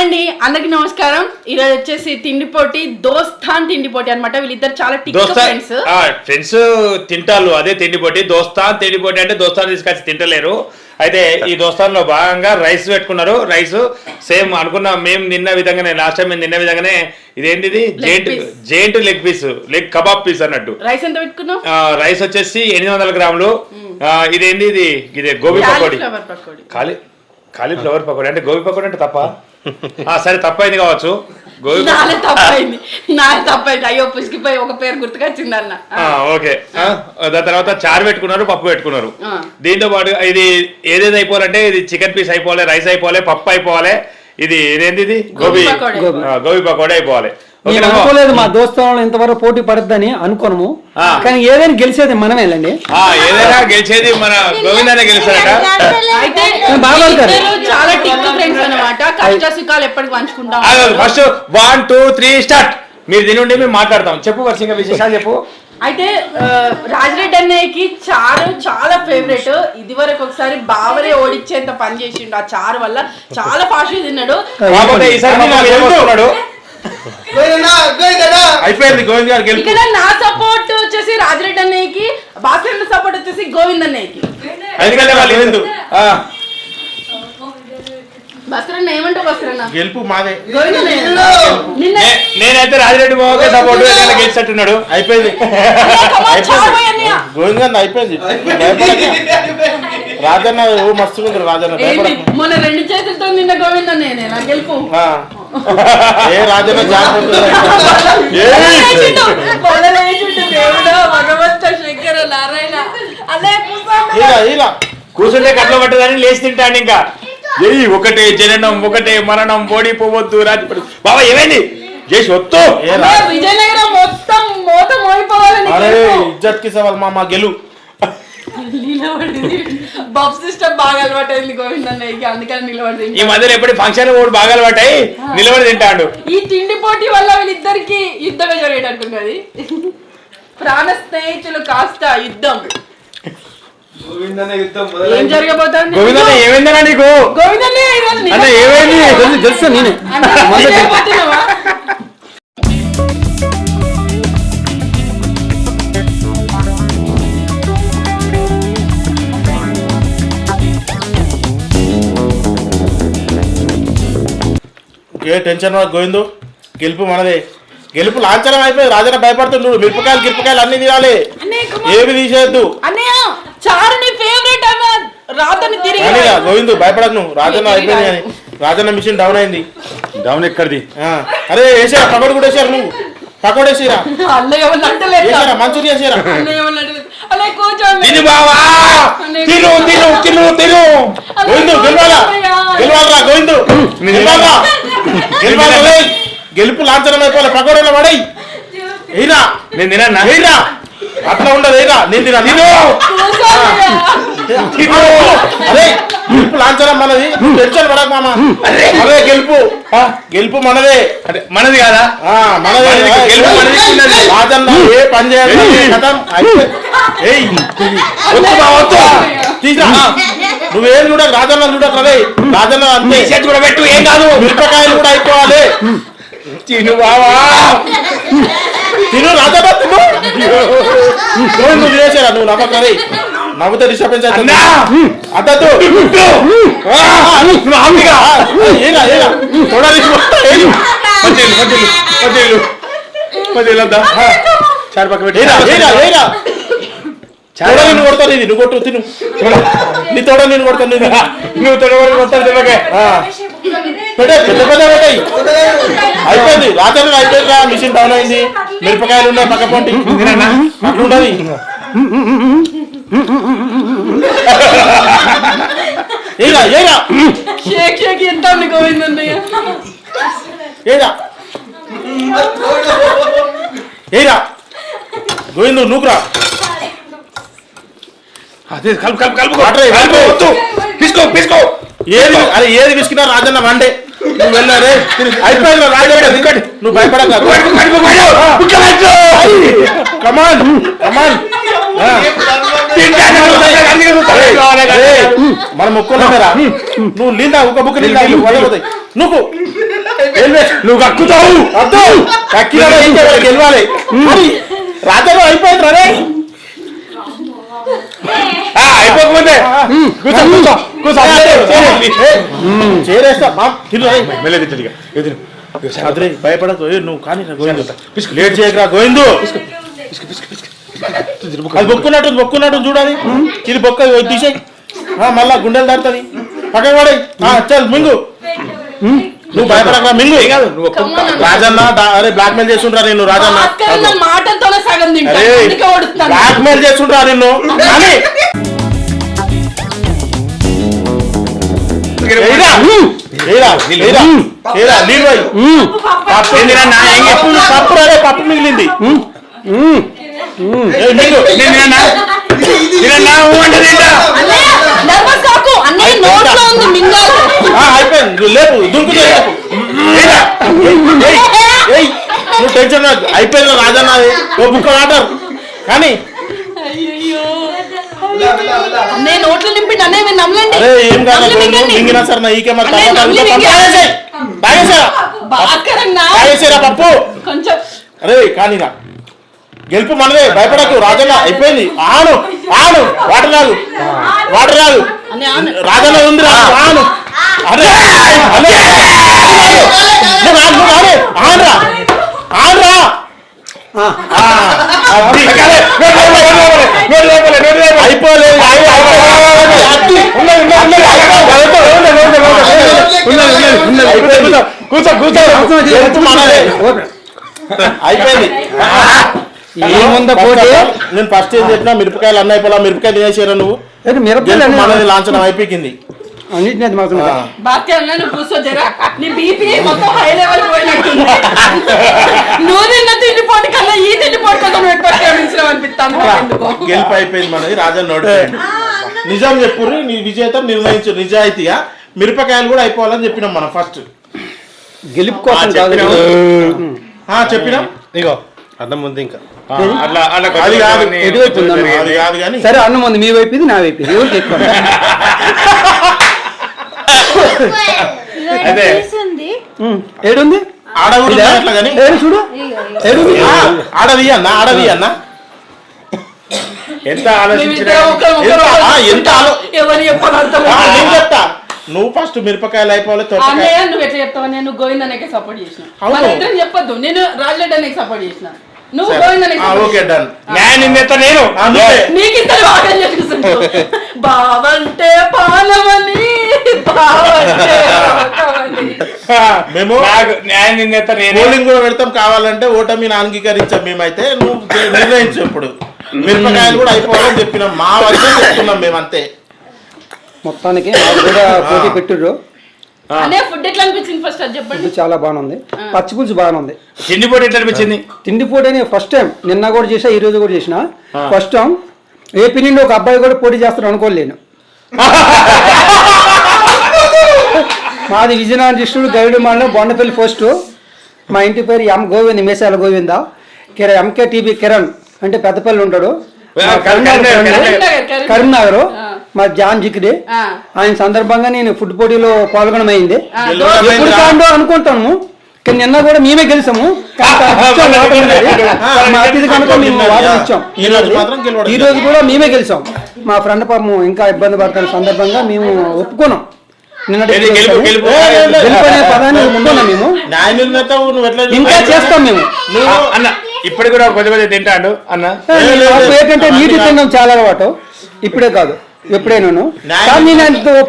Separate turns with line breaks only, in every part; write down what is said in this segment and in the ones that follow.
అండి అందరికి నమస్కారం. ఈరోజు వచ్చేసి తిండి పోటీ దోస్తాన్ తిండి పోటీ అనమాట. వీళ్ళిద్దరు చాలా
ఫ్రెండ్స్ తింటారు. అదే తిండి పోటీ దోస్తాన్ తిండి పోటీ అంటే దోస్తాన్ తీసుకొచ్చి తింటలేరు. అయితే ఈ దోస్తాన్ లో భాగంగా రైస్ పెట్టుకున్నారు. రైస్ సేమ్ అనుకున్న మేము నిన్న విధంగానే లాస్ట్ టైం మేము నిన్న విధంగానే ఇదేంటిది giant leg piece leg kebab piece అన్నట్టు.
రైస్ ఎంత పెట్టుకున్నాం?
రైస్ వచ్చేసి 800 గ్రాములు. ఇదేంటి ఇదే గోబీ పకోడీ కాలీఫ్లవర్ పకోడీ అంటే గోబీ పకోడీ అంటే తప్ప సరే తప్పైంది కావచ్చు.
తప్పైంది అయ్యో పుసికిపోయి ఒక పేరు గుర్తుకొచ్చింది అన్న.
ఓకే దాని తర్వాత చారు పెట్టుకున్నారు, పప్పు పెట్టుకున్నారు. దీంతో పాటు ఇది ఏదేది అయిపోవాలంటే ఇది చికెన్ పీస్ అయిపోవాలి, రైస్ అయిపోవాలి, పప్పు అయిపోవాలి. ఇది ఇదేంటి ఇది గోబీ పకోడీ అయిపోవాలి.
అనుకోలేదు మా దోస్తులు ఇంతవరకు పోటీ పడద్దని అనుకోను, కానీ ఏదైనా గెలిచేది మనమేలండి.
ఏదైనా గెలిచేది మన గోవిందనే గెలుస్తారట.
చాలా టిక్ ఫ్రెండ్స్ అన్నమాట. కష్ట సుఖాలు ఎప్పటికి పంచుకుంటాం.
First 1 2 3 start. మీరు దీని నుండి మేము మాట్లాడతాం. చెప్పు వర్షంగా విశేషాలు చెప్పు.
అయితే రాజరెడ్డి అన్నయ్యకి చారు చాలా ఫేవరెట్. ఇది వరకు ఒకసారి బావరే ఓడిచ్చేంత పని చేసిండు ఆ చారు వల్ల. చాలా ఫాస్ట్ తిన్నాడు.
అయిపోయింది గోవింద్ గారు గెలుపు.
ఇక్కడ నా సపోర్ట్ వచ్చేసి రాజరెడ్డి అన్నయ్యకి, భాస్కర్ సపోర్ట్ వచ్చేసి గోవింద్ అన్నయ్యకి.
ఎందుకంటే వాళ్ళు ఏందు
భాస్కర్ అన్న ఏమంటావు? భాస్కర్ అన్న
గెలుపు మాదే.
నేనైతే
రాజరెడ్డి బాబు సపోర్ట్ గెలిచినట్టున్నాడు. అయిపోయింది
గోవింద్ గారు అయిపోయింది. రాజన్న మస్తు రాజన్న
మొన్న 2 చేతులతో నిన్న గోవింద్ అన్నయ్య నా గెలుపు.
ఏ రాజన్న
భగవంత శంకర నారాయణ
ఇలా
కూర్చుంటే కట్ల పట్టదని లేచి తింటాను. ఇంకా ఒకటే జననం ఒకటే మరణం ఓడిపోవద్దు రాజపడి. బాబా ఏమైంది చేసి వద్దు.
విజయనగరం మొత్తం మోత మోయిపోవాలని
ఇజ్జత్ కి సవాల్ మా గెలు.
బబ్ సిస్టమ్ బాగా అలవాటైంది గోవింద్ అన్నయ్యకి, అందుకని నిలబడి.
ఈ మధ్యలో ఎప్పుడు ఫంక్షన్ కూడా బాగా అలవాటాయి నిలబడి తింటాడు.
ఈ తిండి పోటీ వల్ల వీళ్ళిద్దరికి యుద్ధమే జరిగేటట్టున్నది. ప్రాణ స్నేహితులు కాస్త యుద్ధం. ఏం జరగబోతుంది?
గోవిందన్న ఏమైందన్నా నీకు?
గోవిందన్న
ఏమైంది తెలుసా? నేనే
టెన్షన్ గోవిందు గెలుపు మనదే. గెలుపు లాంఛనం అయిపోయింది. రాజన్న భయపడుతుండు. మిరపకాయలు గిరపకాయలు అన్ని తినాలి, ఏమి తీసేయద్దు. గోవిందు భయపడకు నువ్వు. రాజన్న అయిపోయింది కానీ రాజన్న మిషన్ డౌన్ అయింది.
డౌన్ ఎక్కడిది?
అరే వేసారా పకోడీ కూడా వేసారు. నువ్వు పకోడీ వేసిరా, వేసారా మంచూరి వేసారా. గోవిందు గెలవాలా గెలవాలరా గోవిందు గెలవాలరా గెలవాలి. గెలుపు లాంఛనం అయిపోవాలి. పకోడీలో పడై ఎయిరా.
నేను తినన్నా
ఎయిరా. అట్లా ఉండదు. ఎయిరా నేను తినా. అరే గెలుపు లాంఛనం మనది. టెన్షన్ పడక మామ. అదే గెలుపు గెలుపు మనదే.
అంటే మనది కాదా?
మనదే. రాజన్న ఏ పని చేయాలి నువ్వేం చూడక రాజన్న చూడక రవే. రాజన్న అంతే
కూడా పెట్టు ఏం కాదు.
మిరపకాయలు కూడా అయిపోవాలి.
తిను బావా
తిను రాజన్న తిను. నువ్వు చేసారా నువ్వు నమ్మకరే నవ్వుతో డిస్టర్బెన్స్ అవుతుంది. అద్దద్దు
చారు పక్క పెట్టి
నిన్ను కొడతాను. ఇది నువ్వు కొట్టు తిను. నీ తోడ నేను కొడతాను.
నువ్వు తోడ కొడతాను.
పెద్ద పెద్ద పెట్టాయి. అయిపోయింది. రాత్రి అయిపోయింది. మిషన్ డౌన్ అయింది. మిరపకాయలు ఉన్నాయి పక్క పొంటి అట్లుంటది. ఏరా ఏరా
ఎంత గోవింద్ అన్నయ్య.
ఏరా ఏరా గోవిందు నూకురా.
అదే కలుపు కలుపు కలుపు
తీసుకో తీసుకో. ఏది అరే ఏది విసికినా రాజన్న వండే. నువ్వు వెళ్ళారే అయిపోయింది. రాజన్న నువ్వు భయపడక. కమాన్ కమాన్ మనం ఒక్కరా నువ్వు నీళ్ళ ఒక బుక్ నీళ్ళు నువ్వు కక్కుతావు గెలవాలి రాత్రిలో అయిపోయింది రే
అయిపోకపోతే
చేరేస్తా భయపడకు నువ్వు కానీ లేట్ చేయకరా గోవిందు అది బొక్కున్నట్టు చూడాలి ఇది బొక్క తీసేయి మళ్ళా గుండెలు దాడుతుంది పక్కన పడే చల్ మింగు నువ్వు భయపడకరా మింగు రాజన్న అరే బ్లాక్ మెయిల్ చేస్తుండ్రా నిన్ను రాజన్న
మాటలతోనే సగం
బ్లాక్ మెయిల్ చేస్తుండ్రా నిన్ను కానీ పప్పు మిగిలింది అయిపోయింది లేపు దుంకుతా నువ్వు టెన్షన్ అయిపోయింది రాజన్న ఓ బుక్క వాటర్ కానీ ఏం కాదు మింగినా సార్ నా ఈ కెమెరా పప్పు అరే కానీరా గెలుపు మనదే భయపడకు రాజన్న అయిపోయింది ఆను ఆను వాటర్ రాదు రాజన్న ఉంది ఆను అరే ఆన్రా ఆన్రా అయిపోలేదు కూర్చో అయిపోయింది
ఏముందా పోటీ
నేను ఫస్ట్ ఏం చెప్పినా మిరపకాయలు అన్న అయిపోలా మిరపకాయలు తినేసారా నువ్వు మిరపకాయలు మనది లాంఛనం అయిపోయింది
అన్నింటినీ
గెలుపు అయిపోయింది మనది రాజా నోటి నిజం చెప్పుర్రు నీ విజేతం నిర్ణయించు నిజాయితీగా మిరపకాయలు కూడా అయిపోవాలని చెప్పినాం మనం ఫస్ట్
గెలుపు కోసం
చెప్పినాం ఇగో అన్నం ముందు ఇంకా
సరే అన్నం ఉంది మీ వైపు ఇది నా వైపు ఇది ఎవరు ఎక్కువ ఏడుంది ఏడు చూడు
ఆడవి అన్న
ఎంత ఆలోచించినా
చెప్తా నువ్వు ఫస్ట్ మిరపకాయలు అయిపోవాలి
నువ్వు ఎట్లా చెప్తావా నేను గోవిందనే సపోర్ట్ చేసిన చెప్పొద్దు నేను రాజరెడ్డి సపోర్ట్ చేసిన నువ్వు బావంటే పాలమని
మేము పోలింగ్ కూడా పెడతాం కావాలంటే ఓటమి అంగీకరించాం మేమైతే నువ్వు నిర్ణయించు ఇప్పుడు మిరపకాయలు కూడా అయిపోవాలని చెప్పినాం మా వద్ద చెప్తున్నాం మేమంతే
మొత్తానికి కూడా పోటీ పెట్టిర్రు
ఫుడ్ ఎట్లా అనిపించింది ఫస్ట్ అది చెప్పండి
చాలా బాగుంది పచ్చి పులుసు బాగుంది
తిండి పోటీ ఎట్లా అనిపించింది
తిండి పోటీ అని ఫస్ట్ టైం నిన్న కూడా చేసా ఈ రోజు కూడా చేసిన ఫస్ట్ టైం ఏపీ నుండి ఒక అబ్బాయి కూడా పోటీ చేస్తాడు అనుకోలేను మాది విజయనగరం డిస్ట్రిక్ట్ గైడ్ మండలం బొండపల్లి పోస్టు మా ఇంటి పేరు ఎం గోవింద్ మేసాల గోవింద ఎంకే టీబీ కిరణ్ అంటే పెద్దపల్లి ఉంటాడు కరీంనగర్ మా జాన్ జిక్రీ ఆయన సందర్భంగా నేను ఫుడ్ పోటీలో పాల్గొనమైంది ఎప్పుడు కాండో అనుకుంటాము కానీ నిన్న కూడా మేమే గెలిచాము మా అతిథి కనుక మేము వాదన ఇచ్చాం ఈ రోజు కూడా మేమే గెలిచాం మా ఫ్రెండ్ పాపం ఇంకా ఇబ్బంది పడుతున్న సందర్భంగా మేము ఒప్పుకున్నాం నిన్న పదాన్ని ముందున్నాం మేము ఇంకా చేస్తాం మేము
ఇప్పుడు కూడా కొద్ది తింటాడు అన్న
ఏంటంటే నీటి తినడం చాలా అలవాటు ఇప్పుడే కాదు ఎప్పుడైనా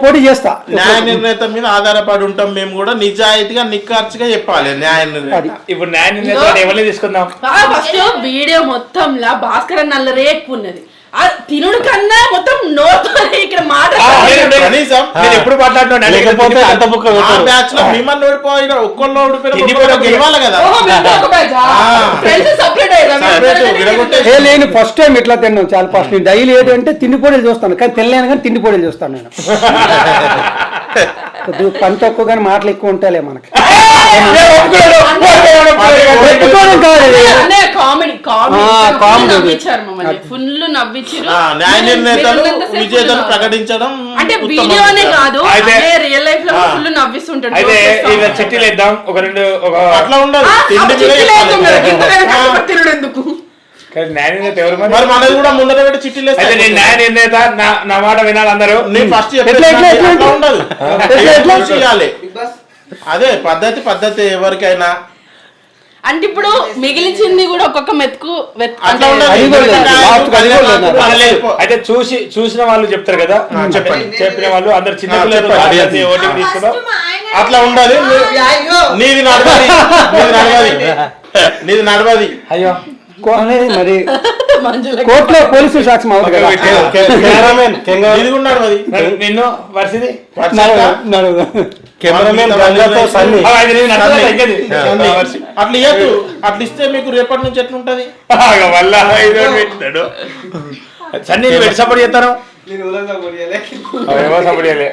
పోటీ చేస్తా
న్యాయ నిర్ణేత మీద ఆధారపడి ఉంటాం మేము కూడా నిజాయితీగా నిఖార్చిగా చెప్పాలి న్యాయ నిర్ణయం
ఇప్పుడు న్యాయ నిర్ణేత ఎవరిని తీసుకుందాం
ఫస్ట్ వీడియో మొత్తంలా భాస్కర్ నల్లరే ఎక్కువ ఉన్నది తినుడు కన్నా మొత్తం నోతో ఇక్కడ మాట
ఎప్పుడు మాట్లాడుతున్నాను
అంత బుక్ మిమ్మల్ని ఓడిపోయిన ఒక్కళ్ళు ఓడిపోయిన గెలవాలి కదా
నేను ఫస్ట్ టైం ఇట్లా తిన్నాను చాలా ఫస్ట్ నేను డైలీ ఏంటంటే తిండి పొడిలు చూస్తాను కానీ తినలేను కానీ తిండి పొడిలు చూస్తాను నేను పని తక్కువ కానీ మాటలు ఎక్కువ ఉంటాయిలే మనకి
కామెడీ
comedy.
నవ్వించారు మమ్మల్ని ఫుల్ నవ్వించారు
న్యాయ నిర్ణేతలు విజేతను ప్రకటించడం
అంటే
ఉత్తమం
వీడియోనే
సార్.
కాదు
అయితే-
రియల్ లైఫ్ లో ఫుల్ నవ్విస్తుంటాడు
అయితే ఇక చిట్టీలు ఇద్దాం ఒక రెండు ఒక
అట్లా ఉండదు
ఆ,
తిండి
చిట్టి
మీద
లేకుండా
చెప్పాలి.
ఇంత వెనకాల తినడు ఎందుకు
కానీ న్యాయ నిర్ణేత ఎవరు మరి?
మరి మనది కూడా ముందర పెట్టి చిట్టీలు
అయితే నేను న్యాయ నిర్ణేత నా మాట వినాలి అందరూ.
నేను ఫస్ట్
ఎట్లా
ఉండదు
ఎట్లా?
చేయాలి అదే పద్ధతి ఎవరికైనా
అంటే ఇప్పుడు మిగిలిచింది కూడా ఒక్కొక్క మెతుకు
అట్లా ఉండదు.
అది కూడా లేదు. Last కి అది కూడా లేదు.
పర్లేదు. అయితే చూసిన వాళ్ళు చెప్తారు కదా
చెప్పండి.
చెప్పిన వాళ్ళు అందరు చిన్న
ఆ,
పిల్లలు
చెప్పండి.
అందరినీ ఓటింగ్ తీసుకున్నాం.
అట్లా ఉండాలి నీది నడవది
అయ్యో మరి
మంజుల
కోర్టులో పోలీసులు సాక్ష్యం అవుతుంది కదా
ఇది కూడా నడవది
నిన్ను వర్షిది
కెమెరామెన్ అట్లా ఇయ్యద్దు అట్లా ఇస్తే మీకు రేపటి నుంచి ఎట్లుంటది
సన్నీ సపోర్ట్ చేస్తాను సపోర్ట్ చేయలే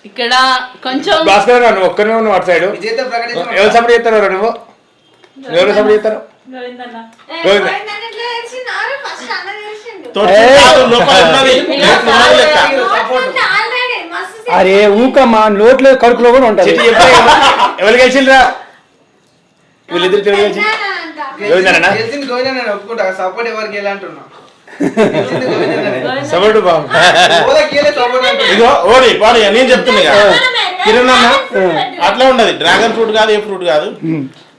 ఇక్కడ కొంచెం
భాస్కర్ నువ్వు ఒక్కనే నువ్వు అటు సైడ్ ఎవరు సపోర్ట్ చేస్తారు నువ్వు ఎవరు సపోర్ట్ చేస్తారు గోవింద.
అరే ఊకమ్మా నోట్లో కడుపులో కూడా ఉంటది
చిట్టి చెప్పే ఎవరు గెలిచిండ్రా వీళ్ళిద్దరు ఎవరు గెలిచి గోవిందనా
సపోర్ట్ ఎవరికి ఎలా అంటున్నా
సపోర్ట్ బాబు
ఇగో ఓడి పాడి నేను చెప్తున్నా ఇక. కిరణ్ అన్న అట్లా ఉండదు డ్రాగన్ ఫ్రూట్ కాదు ఏ ఫ్రూట్ కాదు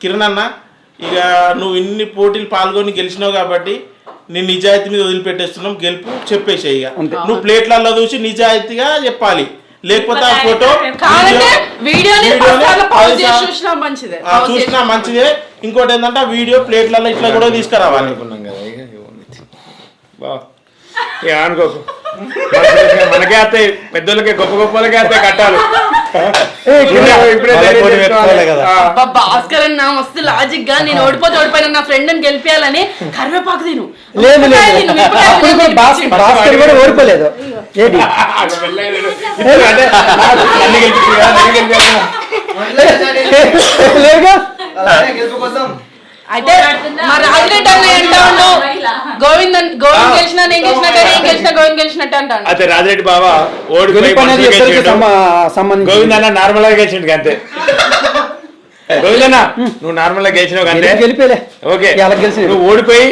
కిరణ్ అన్న ఇక నువ్వు ఇన్ని పోటీలు పాల్గొని గెలిచినావు కాబట్టి నీ నిజాయితీ మీద వదిలిపెట్టేస్తున్నాం గెలుపు చెప్పేసే ఇక నువ్వు ప్లేట్లలో చూసి నిజాయితీగా చెప్పాలి లేకపోతే ఆ ఫోటో
చూసినా మంచిదే
చూసినా మంచిదే ఇంకోటి ఏంటంటే ఆ వీడియో ప్లేట్లలో ఇట్లా కూడా తీసుకురావాలి
అనుకున్నాం కదా ఇక అనుకోకు మనకే వస్తాయి పెద్దోళ్ళకే గొప్ప గొప్పలకే వస్తాయి కట్టాలు ఇప్పుడే
భాస్కర్ అన్న మస్తు లాజిక్ గా నేను ఓడిపోయిన నా ఫ్రెండ్ అని గెలిపేయాలని కరివేపాకు తిను
లేదు అప్పుడు కూడా భాస్కర్ కూడా ఓడిపోలేదు ఏంటి
అన్ని
లేదుగా
గెలుపు కోసం
అయితే మా రాజరెడ్డి అన్న ఎంత ఉన్నావు గోవింద్ గెలిచినా నేను గెలిచినట్టే నేను గెలిచిన గోవింద్ గెలిచినట్టు అంటాను
అయితే రాజిరెడ్డి బాబా ఓడిపోయి
సంబంధించి
గోవింద్ అన్న నార్మల్ గా గెలిచిండు అంతే గోవిందన్న నువ్వు నార్మల్ గా గెలిచినావు కంటే
గెలిపేలే
ఓకే
ఎలా గెలిచి
నువ్వు ఓడిపోయి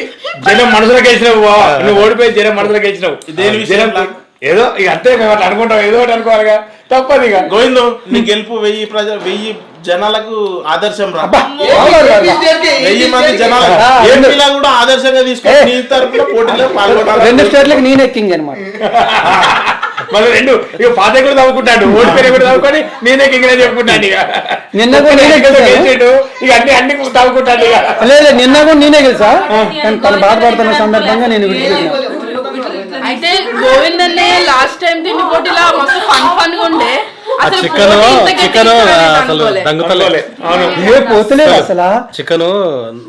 జనం మనసులో గెలిచినావు బావ. నువ్వు ఓడిపోయి జనం మనసులో గెలిచినావు
దేని విషయం?
జనం ఏదో ఇక అంతే మేము అట్లా అనుకుంటాం ఏదో ఒకటి అనుకోవాలిగా తప్పదు ఇక
గోవిందు నీ గెలుపు 1000 జనాలకు ఆదర్శం రా 1000 మంది జనాలు ఏపీలో కూడా ఆదర్శంగా తీసుకొని నీ తరపున పోటీలో పాల్గొనాలి
2 స్టేట్లకు నేనే కింగ్ అనమాట
మళ్ళీ రెండు ఇక పాత కూడా తవ్వుకుంటాడు ఓడిపోయిన కూడా తవ్వుకొని నేనే కింగ్ చెప్పుకుంటాను ఇక
నిన్న కూడా నేనే
గెలిచాడు ఇక అన్ని తవ్వుకుంటాడు ఇక
లేదు నిన్న కూడా నేనే గెలిచా కానీ తను బాధపడుతున్న సందర్భంగా నేను విడిచిపెట్టినా
అయితే గోవింద్ అన్నే లాస్ట్ టైం తిండి పోటీలా మస్తు ఫన్ గా ఉండే అసలు
చికెన్
పోటీ ఇంత గట్టిగా
చికెన్
ఉంటుందని
అసలు
అనుకోలే.
దంగుతలే
అవును
ఏ పోతలేదు అసలు
చికెన్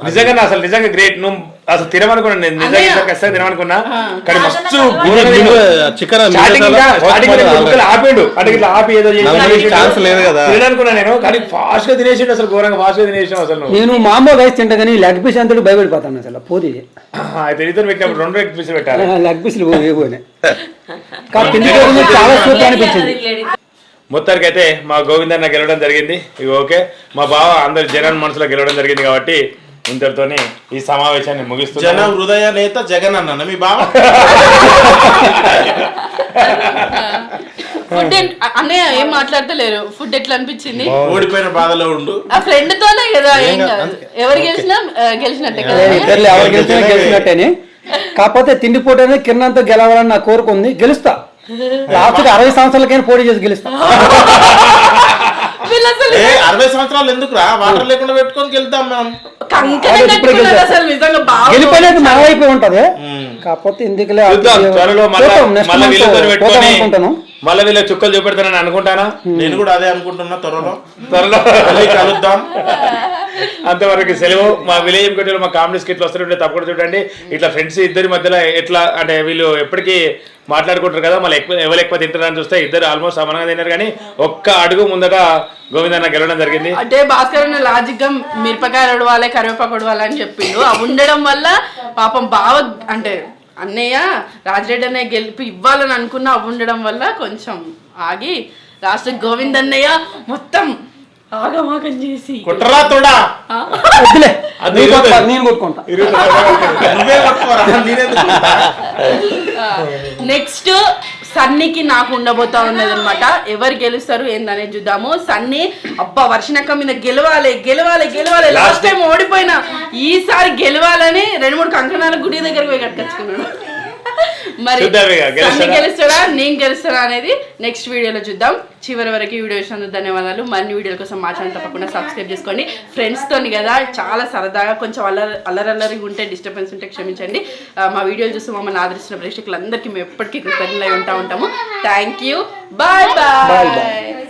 నిజంగా అసలు నిజంగా గ్రేట్ నువ్వు అసలు తినమనుకున్నా నేను నిజంగా ఖచ్చితంగా తినమనుకున్నా కానీ మస్తు
చికెన్
ఆపిండు అంటే ఇట్లా ఆపి ఏదో
ఛాన్స్ లేదు కదా
తిననుకున్నా నేను కానీ ఫాస్ట్ గా తినేసిండు అసలు ఘోరంగా ఫాస్ట్ గా తినేసాం అసలు నువ్వు
నేను మామూలు రైస్ తింటా కానీ లెగ్ పీస్ అంతా భయపడిపోతాను అసలు పోతే
అయితే ఇతను పెట్టినప్పుడు 2 ఎగ్ పీసులు పెట్టాలి
లెగ్ పీసులు పోయినాయి కానీ తిండి చాలా సూపర్ అనిపించింది
మొత్తానికి అయితే మా గోవిందన్న గెలవడం జరిగింది ఇవి ఓకే మా బావ అందరి జనాల మనసులో గెలవడం జరిగింది కాబట్టి ఇంతటితోనే ఈ సమావేశాన్ని
జన
ముగిస్తున్నాను
హృదయ నేత జగన్ అన్న మీ బావ
ఫుడ్ అన్నయ్య ఏం మాట్లాడతలేరు ఫుడ్ ఎట్లా అనిపించింది
ఓడిపోయిన బాధలో ఉండు
ఆ ఫ్రెండ్ తోనే కదా ఏం కాదు ఎవరు గెలిచినా గెలిచినట్టే కదా
ఇద్దరులో ఎవరు గెలిచినా గెలిచినట్టేనే కాకపోతే తిండి పోటీ కిరణంతో గెలవాలని నా కోరిక ఉంది గెలుస్తా లాస్ట్ 60 సంవత్సరాలకైనా పోటీ చేసి గెలుస్తా
వీళ్ళు అసలు
60 సంవత్సరాలు ఎందుకురా వాటర్ లేకుండా పెట్టుకొని వెళ్తాం మనం
కంకణం కట్టుకున్నారు అసలు నిజంగా బాగా
గెలిపోయినది మన వైపు ఉంటది కాకపోతే ఎందుకులే
చూద్దాం త్వరలో మళ్ళీ వీళ్ళతో పెట్టుకొని
అనుకుంటాను
మళ్ళీ వీళ్ళ చుక్కలు చూపెడతానని అనుకుంటానా
నేను కూడా అదే అనుకుంటున్నా త్వరలో
త్వరలో
మళ్ళీ కలుద్దాం
అంతవరకు సెలవు. మా విలేజ్ కొట్టేలో మా కామెడీ స్కిట్లు వస్తుంటే తప్పకుండా చూడండి. ఇట్లా ఫ్రెండ్స్ ఇద్దరి మధ్యలో ఎట్లా అంటే వీళ్ళు ఎప్పటికీ మాట్లాడుకుంటారు కదా, మళ్ళీ ఎవరు ఎక్కువ తింటారని చూస్తే ఇద్దరు ఆల్మోస్ట్ సమానంగా తిన్నారు. కానీ ఒక్క అడుగు ముందట గోవిందన్న గెలవడం జరిగింది.
అంటే భాస్కర్ అన్న లాజిక్ గా మిరపకాయలు ఉడవాలి, కరివేపాకు ఉడవాలి అని చెప్పిండు. అవి ఉండడం వల్ల పాపం బావ అంటే అన్నయ్య రాజిరెడ్డి అన్నయ్య గెలిపి ఇవ్వాలని అనుకున్నా అవి ఉండడం వల్ల కొంచెం ఆగి లాస్ట్ గోవిందన్నయ్య మొత్తం ఆగమాగం చేసి
కుట్రా తోడా
వద్దులే,
అది
నేను
ఇరుగుతుంది.
కొట్టుకో, నేను కొట్టుకుంటా.
నువ్వే పట్టుకోరా నేనేందుకు కొడతా?
నెక్స్ట్ సన్నీకి నాకు ఉండబోతా ఉన్నది అనమాట. ఎవరు గెలుస్తారు ఏందనేది చూద్దాము. సన్నీ అబ్బా వర్షనక్క మీద గెలవాలి గెలవాలి గెలవాలి, లాస్ట్ టైం ఓడిపోయినా ఈసారి గెలవాలని 2-3 కంకణాల గుడి దగ్గరికి పోయి కట్టుకొచ్చుకున్నాడు. మరి
చూద్దాం ఇక, గెలుస్తాడా?
సన్నీ గెలుస్తాడా నేను గెలుస్తాడా అనేది నెక్స్ట్ వీడియోలో చూద్దాం. చివరి వరకు ఈ వీడియో చూసినందుకు ధన్యవాదాలు. మరిన్ని వీడియోల కోసం మా ఛానల్ తప్పకుండా సబ్స్క్రైబ్ చేసుకోండి. ఫ్రెండ్స్తోని కదా చాలా సరదాగా కొంచెం అల్లరల్లరి ఉంటే డిస్టర్బెన్స్ ఉంటే క్షమించండి. మా వీడియోలు చూసి మమ్మల్ని ఆదరిస్తున్న ప్రేక్షకులందరికీ మేము ఎప్పటికీ కృతజ్ఞులై ఉంటాము. Thank you, bye bye.